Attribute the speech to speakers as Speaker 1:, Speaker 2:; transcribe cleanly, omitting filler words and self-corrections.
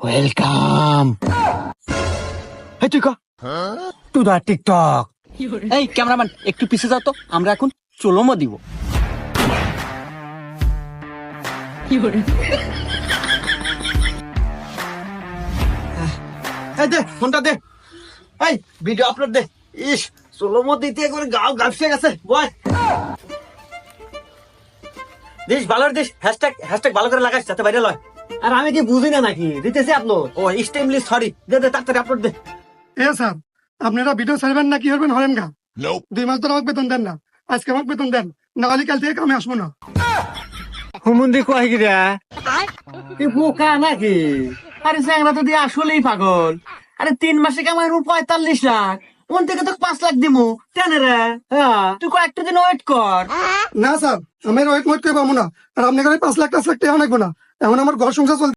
Speaker 1: Welcome. এই তুই ক টু দা টিকটক।
Speaker 2: এই ক্যামেরাম্যান একটু পিছে যাও তো, আমরা এখন চলোমো দিব।
Speaker 1: এই দে ফোনটা দে, এই ভিডিও আপলোড দে। ইস সোলোমো দিতে একবার গাও গালফে গেছে বয়। দিস ভালো দিস, হ্যাশট্যাগ ভালো করে লাগাইস যাতে ভাইরাল হয়। আর আমি কি বুঝি না নাকি দিতেছি আপলোড। ও এক্সট্রিমলি সরি, দে দে তাড়াতাড়ি আপলোড দে।
Speaker 3: এ স্যার, আপনারা ভিডিও ছাড়বেন না কি করবেন হরেন গা? 2 মাস ধরে আমাকে বেতন দেন না, আজকে আমাকে বেতন দেন, না হলে কাল থেকে কামে আসবো না।
Speaker 1: হুমুন্দি কয় কি রে, তুই বোকা নাকি? আরে চ্যাংরা তো দিয়ে আসলেই পাগল। আরে 3 মাসে কামাই 45 লাখ, ওন থেকে তো 5 লাখ দিমু কেন রে? হ্যাঁ তুই কয়েকটা দিন ওয়েট কর।
Speaker 3: না স্যার, আমি ওয়েট মোট করে পাবো না। আর আপনি করে 5 লাখ 5 লাখ টাকা অনেক না, এখন আমার ঘর সংসার চলছে।